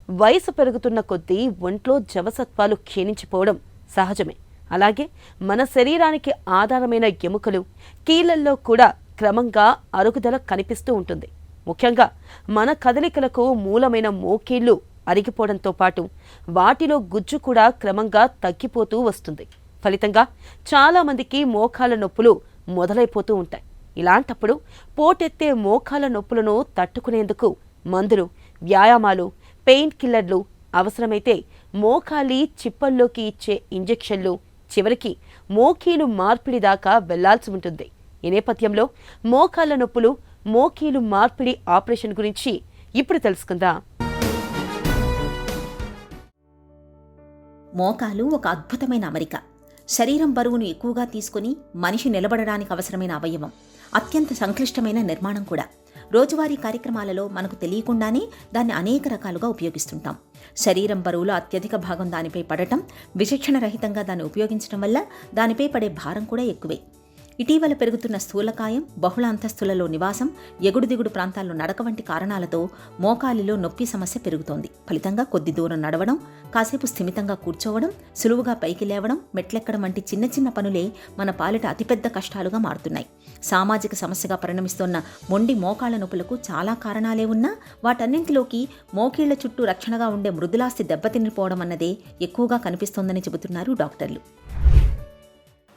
వయసు పెరుగుతున్న కొద్దీ ఒంట్లో జవసత్వాలు క్షీణించిపోవడం సహజమే. అలాగే మన శరీరానికి ఆధారమైన ఎముకలు, కీళ్లల్లో కూడా క్రమంగా అరుగుదల కనిపిస్తూ ఉంటుంది. ముఖ్యంగా మన కదలికలకు మూలమైన మోకీళ్లు అరిగిపోవడంతో పాటు వాటిలో గుజ్జు కూడా క్రమంగా తగ్గిపోతూ వస్తుంది. ఫలితంగా చాలామందికి మోకాళ్ళ నొప్పులు మొదలైపోతూ ఉంటాయి. ఇలాంటప్పుడు పోటెత్తే మోకాళ్ళ నొప్పులను తట్టుకునేందుకు మందులు, వ్యాయామాలు, పెయిన్ కిల్లర్లు, అవసరమైతే మోకాలి చిప్పల్లోకి ఇచ్చే ఇంజెక్షన్లు, చివరికి మోకీలు మార్పిడి దాకా వెళ్లాల్సి ఉంటుంది. ఈ నేపథ్యంలో మోకాళ్ళ నొప్పులు, మోకీలు మార్పిడి ఆపరేషన్ గురించి ఇప్పుడు తెలుసుకుందాం. మోకాలు ఒక అద్భుతమైన అమరిక. శరీరం బరువును ఎక్కువగా తీసుకుని మనిషి నిలబడడానికి అవసరమైన అవయవం. అత్యంత సంక్లిష్టమైన నిర్మాణం కూడా. రోజువారీ కార్యక్రమాలలో మనకు తెలియకుండానే దాన్ని అనేక రకాలుగా ఉపయోగిస్తుంటాం. శరీరం బరువులో అత్యధిక భాగం దానిపై పడటం, విచక్షణ రహితంగా దాన్ని ఉపయోగించడం వల్ల దానిపై పడే భారం కూడా ఎక్కువే. ఇటీవల పెరుగుతున్న స్థూలకాయం, బహుళ అంతస్తులలో నివాసం, ఎగుడు దిగుడు ప్రాంతాల్లో నడక వంటి కారణాలతో మోకాలిలో నొప్పి సమస్య పెరుగుతోంది. ఫలితంగా కొద్ది దూరం నడవడం, కాసేపు స్థిమితంగా కూర్చోవడం, సులువుగా పైకి లేవడం, మెట్లెక్కడం వంటి చిన్న చిన్న పనులే మన పాలిట అతిపెద్ద కష్టాలుగా మారుతున్నాయి. సామాజిక సమస్యగా పరిణమిస్తోన్న మొండి మోకాళ్ల నొప్పులకు చాలా కారణాలే ఉన్నా వాటన్నింటిలోకి మోకీళ్ల చుట్టూ రక్షణగా ఉండే మృదులాస్తి దెబ్బతినిపోవడం అన్నదే ఎక్కువగా కనిపిస్తోందని చెబుతున్నారు డాక్టర్లు.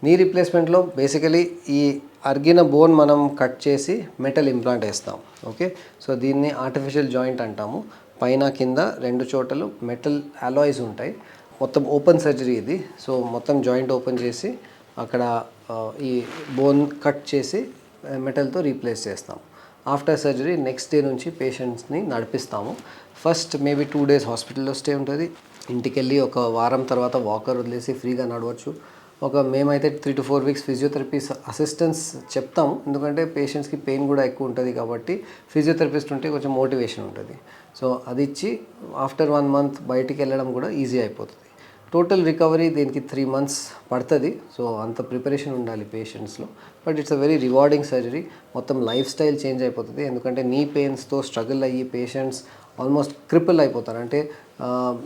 నీ రీప్లేస్మెంట్లో బేసికలీ ఈ అరిగిన బోన్ మనం కట్ చేసి మెటల్ ఇంప్లాంట్ వేస్తాం. ఓకే, సో దీన్ని ఆర్టిఫిషియల్ జాయింట్ అంటాము. పైన కింద రెండు చోటలు మెటల్ అలాయ్స్ ఉంటాయి. మొత్తం ఓపెన్ సర్జరీ ఇది. సో మొత్తం జాయింట్ ఓపెన్ చేసి అక్కడ ఈ బోన్ కట్ చేసి మెటల్తో రీప్లేస్ చేస్తాం. ఆఫ్టర్ సర్జరీ నెక్స్ట్ డే నుంచి పేషెంట్స్ని నడిపిస్తాము. ఫస్ట్ మేబీ 2 days హాస్పిటల్లో స్టే ఉంటుంది. ఇంటికి వెళ్ళి ఒక వారం తర్వాత వాకర్ వదిలేసి ఫ్రీగా నడవచ్చు. మేమైతే 3 to 4 weeks ఫిజియోథెరపీ అసిస్టెన్స్ చెప్తాము. ఎందుకంటే పేషెంట్స్కి పెయిన్ కూడా ఎక్కువ ఉంటుంది కాబట్టి ఫిజియోథెరపిస్ట్ ఉంటే కొంచెం మోటివేషన్ ఉంటుంది. సో అది ఇచ్చి ఆఫ్టర్ 1 month బయటికి వెళ్ళడం కూడా ఈజీ అయిపోతుంది. టోటల్ రికవరీ దీనికి 3 months పడుతుంది. సో అంత ప్రిపరేషన్ ఉండాలి పేషెంట్స్లో. But it's a very rewarding surgery. మొత్తం లైఫ్ స్టైల్ చేంజ్ అయిపోతుంది. ఎందుకంటే నీ పెయిన్స్తో స్ట్రగుల్ అయ్యి పేషెంట్స్ ఆల్మోస్ట్ క్రిపుల్ అయిపోతారు. అంటే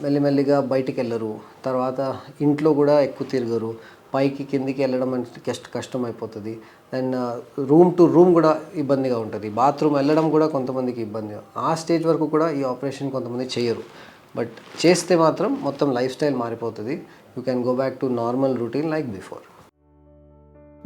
మెల్లిమెల్లిగా బయటికి వెళ్ళరు, తర్వాత ఇంట్లో కూడా ఎక్కువ తిరగరు, పైకి కిందికి వెళ్ళడం అంటే కష్టం అయిపోతుంది. దెన్ రూమ్ టు రూమ్ కూడా ఇబ్బందిగా ఉంటుంది. బాత్రూమ్ వెళ్ళడం కూడా కొంతమందికి ఇబ్బంది. ఆ స్టేజ్ వరకు కూడా ఈ ఆపరేషన్ కొంతమంది చేయరు. బట్ చేస్తే మాత్రం మొత్తం లైఫ్ స్టైల్ మారిపోతుంది. You can go back to normal routine like before.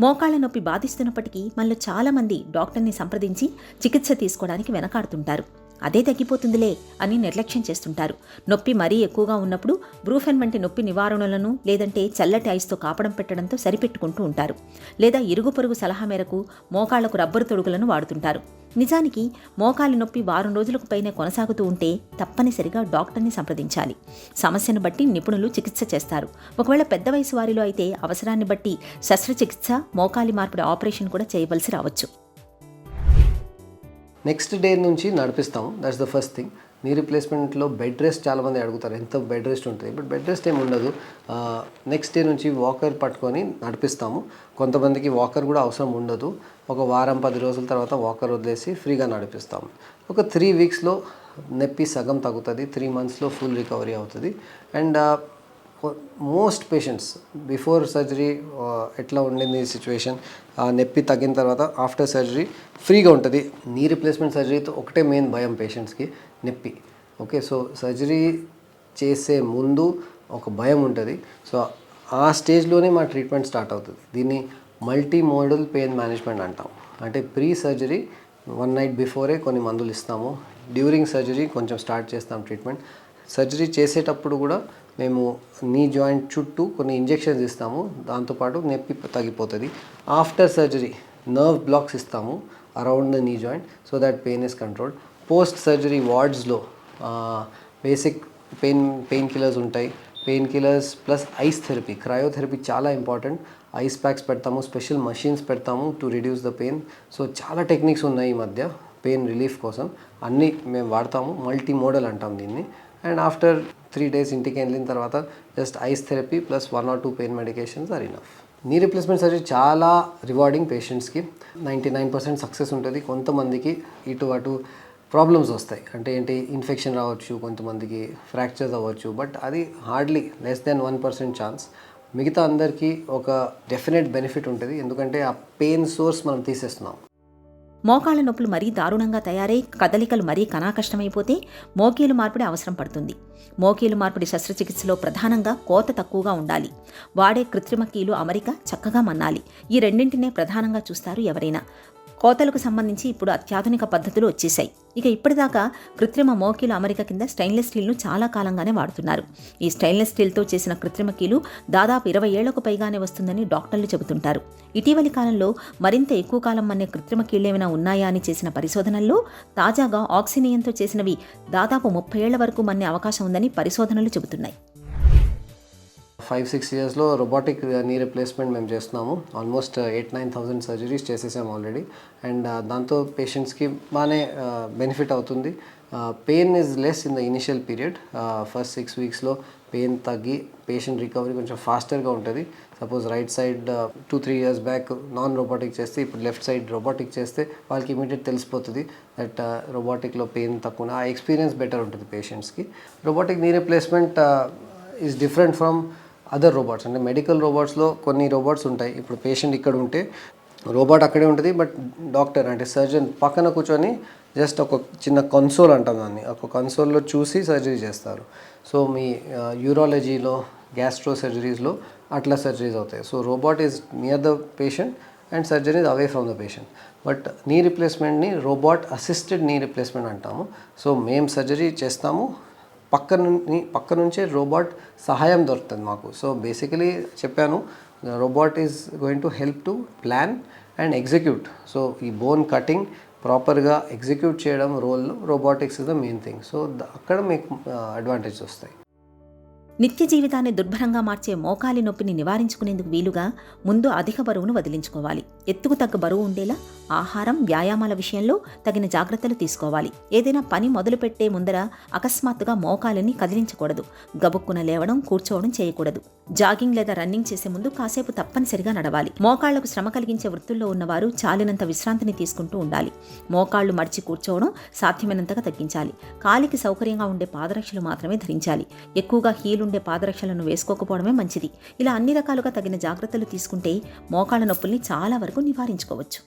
మోకాళ్ల నొప్పి బాధిస్తున్నప్పటికీ మనలో చాలామంది డాక్టర్ని సంప్రదించి చికిత్స తీసుకోవడానికి వెనకాడుతుంటారు. అదే తగ్గిపోతుందిలే అని నిర్లక్ష్యం చేస్తుంటారు. నొప్పి మరీ ఎక్కువగా ఉన్నప్పుడు బ్రూఫెన్ వంటి నొప్పి నివారణలను లేదంటే చల్లటి ఐస్తో కాపడం పెట్టడంతో సరిపెట్టుకుంటూ ఉంటారు. లేదా ఇరుగు పొరుగు సలహా మేరకు మోకాళ్లకు రబ్బరు తొడుగులను వాడుతుంటారు. నిజానికి మోకాలి నొప్పి వారం రోజులకు పైనే కొనసాగుతూ ఉంటే తప్పనిసరిగా డాక్టర్ని సంప్రదించాలి. సమస్యను బట్టి నిపుణులు చికిత్స చేస్తారు. ఒకవేళ పెద్ద వయసు వారిలో అయితే అవసరాన్ని బట్టి శస్త్రచికిత్స, మోకాలి మార్పిడి ఆపరేషన్ కూడా చేయవలసి రావచ్చు. నెక్స్ట్ డే నుంచి నడిపిస్తాము. That's the first thing. Knee రీప్లేస్మెంట్లో బెడ్ రెస్ట్ చాలామంది అడుగుతారు, ఎంత బెడ్ రెస్ట్ ఉంటుంది. బట్ బెడ్ రెస్ట్ ఏమి ఉండదు. నెక్స్ట్ డే నుంచి వాకర్ పట్టుకొని నడిపిస్తాము. కొంతమందికి వాకర్ కూడా అవసరం ఉండదు. ఒక వారం 10 రోజుల తర్వాత వాకర్ వదిలేసి ఫ్రీగా నడిపిస్తాము. ఒక 3 weeksలో నొప్పి సగం తగ్గుతుంది. 3 monthsలో ఫుల్ రికవరీ అవుతుంది. And most patients before surgery ఎట్లా ఉండింది సిచ్యువేషన్, నొప్పి తగ్గిన తర్వాత ఆఫ్టర్ సర్జరీ ఫ్రీగా ఉంటుంది. నీ రీప్లేస్మెంట్ సర్జరీతో ఒకటే మెయిన్ భయం పేషెంట్స్కి, నొప్పి. ఓకే, సో సర్జరీ చేసే ముందు ఒక భయం ఉంటుంది. సో ఆ స్టేజ్లోనే మా ట్రీట్మెంట్ స్టార్ట్ అవుతుంది. దీన్ని మల్టీ మోడల్ పెయిన్ మేనేజ్మెంట్ అంటాం. అంటే ప్రీ సర్జరీ 1 night బిఫోరే కొన్ని మందులు ఇస్తాము. డ్యూరింగ్ సర్జరీ కొంచెం స్టార్ట్ చేస్తాం ట్రీట్మెంట్. సర్జరీ చేసేటప్పుడు కూడా మేము నీ జాయింట్ చుట్టూ కొన్ని ఇంజెక్షన్స్ ఇస్తాము. దాంతోపాటు నొప్పి తగ్గిపోతుంది. ఆఫ్టర్ సర్జరీ నర్వ్ బ్లాక్స్ ఇస్తాము around the knee joint so that pain is controlled. Post surgery వార్డ్స్లో బేసిక్ పెయిన్ కిల్లర్స్ ఉంటాయి. Painkillers plus ice therapy, cryotherapy చాలా ఇంపార్టెంట్. ఐస్ ప్యాక్స్ పెడతాము, స్పెషల్ మషీన్స్ పెడతాము to reduce the pain. So చాలా techniques ఉన్నాయి ఈ మధ్య pain relief కోసం. అన్నీ మేము వాడతాము. మల్టీ మోడల్ అంటాం దీన్ని. అండ్ ఆఫ్టర్ 3 days ఇంటికి వెళ్ళిన తర్వాత just ice therapy plus 1 or 2 pain medications are enough. Knee replacement surgery చాలా రివార్డింగ్ పేషెంట్స్కి. 99% సక్సెస్ ఉంటుంది. కొంతమందికి ఇటు అటు ప్రాబ్లమ్స్ వస్తాయి. అంటే ఏంటి, ఇన్ఫెక్షన్ రావచ్చు, కొంతమందికి ఫ్రాక్చర్స్ అవ్వచ్చు, బట్ అది హార్డ్లీ లెస్ దెన్ 1% ఛాన్స్. మిగతా అందరికీ ఒక డెఫినెట్ బెనిఫిట్ ఉంటుంది, ఎందుకంటే ఆ పెయిన్ సోర్స్ మనం తీసేస్తున్నాం. మోకాళ్ళ నొప్పులు మరీ దారుణంగా తయారై కదలికలు మరీ కష్టమైపోతే మోకీలు మార్పిడి అవసరం పడుతుంది. మోకీలు మార్పిడి శస్త్రచికిత్సలో ప్రధానంగా కోత తక్కువగా ఉండాలి. వాడే కృత్రిమ కీలు అమరిక చక్కగా మన్నాలి. ఈ రెండింటినే ప్రధానంగా చూస్తారు ఎవరైనా. కోతలకు సంబంధించి ఇప్పుడు అత్యాధునిక పద్ధతులు వచ్చేశాయి. ఇక ఇప్పటిదాకా కృత్రిమ మోకీలు అమరిక కింద స్టెయిన్లెస్ స్టీల్ను చాలా కాలంగానే వాడుతున్నారు. ఈ స్టెయిన్లెస్ స్టీల్తో చేసిన కృత్రిమ కీలు దాదాపు 20 ఏళ్లకు పైగానే వస్తుందని డాక్టర్లు చెబుతుంటారు. ఇటీవలి కాలంలో మరింత ఎక్కువ కాలం మన్నే కృత్రిమ కీళ్లేమైనా ఉన్నాయా అని చేసిన పరిశోధనల్లో తాజాగా ఆక్సినియంతో చేసినవి దాదాపు 30 ఏళ్ల వరకు మన్నే అవకాశం ఉందని పరిశోధనలు చెబుతున్నాయి. 5-6 ఇయర్స్లో రోబోటిక్ నీ రిప్లేస్మెంట్ మేము చేస్తున్నాము. ఆల్మోస్ట్ 8,000-9,000 సర్జరీస్ చేసేసాము ఆల్రెడీ. అండ్ దాంతో పేషెంట్స్కి బాగానే బెనిఫిట్ అవుతుంది. Pain is less in the initial period. First 6 వీక్స్లో పెయిన్ తగ్గి పేషెంట్ రికవరీ కొంచెం ఫాస్టర్గా ఉంటుంది. Suppose right side 2-3 years back non robotic చేస్తే ఇప్పుడు లెఫ్ట్ సైడ్ రోబోటిక్ చేస్తే వాళ్ళకి ఇమీడియట్ తెలిసిపోతుంది దట్ రోబోటిక్లో పెయిన్ తక్కువ, ఆ ఎక్స్పీరియన్స్ బెటర్ ఉంటుంది పేషెంట్స్కి. Robotic knee replacement is different from other robots. అంటే మెడికల్ రోబోట్స్లో కొన్ని రోబోట్స్ ఉంటాయి. ఇప్పుడు పేషెంట్ ఇక్కడ ఉంటే రోబోట్ అక్కడే ఉంటుంది, బట్ డాక్టర్ అంటే సర్జన్ పక్కన కూర్చొని జస్ట్ ఒక చిన్న కన్సోల్ అంటాం దాన్ని, ఒక కన్సోల్లో చూసి సర్జరీ చేస్తారు. సో మీ యూరాలజీలో, గ్యాస్ట్రో సర్జరీస్లో అట్లా సర్జరీస్ అవుతాయి. So robot is near the patient and surgery is away from the patient. But నీ రిప్లేస్మెంట్ని రోబోట్ అసిస్టెడ్ నీ రిప్లేస్మెంట్ అంటాము. సో మేము సర్జరీ చేస్తాము, పక్క నుంచే రోబోట్ సహాయం దొరుకుతుంది మాకు. సో బేసికలీ చెప్పాను, robot is going to help to plan and execute. So ఈ బోన్ కటింగ్ ప్రాపర్గా ఎగ్జిక్యూట్ చేయడం రోల్లో robotics is the main thing. So అక్కడ మీకు అడ్వాంటేజ్ వస్తాయి. నిత్య జీవితాన్ని దుర్భరంగా మార్చే మోకాలి నొప్పిని నివారించుకునేందుకు వీలుగా ముందు అధిక బరువును వదిలించుకోవాలి. ఎత్తుకు తగ్గ బరువు ఉండేలా ఆహారం, వ్యాయామాల విషయంలో తగిన జాగ్రత్తలు తీసుకోవాలి. ఏదైనా పని మొదలుపెట్టే ముందర అకస్మాత్తుగా మోకాలిని కదిలించకూడదు. గబుక్కున లేవడం, కూర్చోవడం చేయకూడదు. జాగింగ్ లేదా రన్నింగ్ చేసే ముందు కాసేపు తప్పనిసరిగా నడవాలి. మోకాళ్లకు శ్రమ కలిగించే వృత్తుల్లో ఉన్నవారు చాలినంత విశ్రాంతిని తీసుకుంటూ ఉండాలి. మోకాళ్లు మడిచి కూర్చోవడం సాధ్యమైనంతగా తగ్గించాలి. కాలికి సౌకర్యంగా ఉండే పాదరక్షలు మాత్రమే ధరించాలి. ఎక్కువగా హీలుండే పాదరక్షలను వేసుకోకపోవడమే మంచిది. ఇలా అన్ని రకాలుగా తగిన జాగ్రత్తలు తీసుకుంటే మోకాళ్ల నొప్పుల్ని చాలా వరకు నివారించుకోవచ్చు.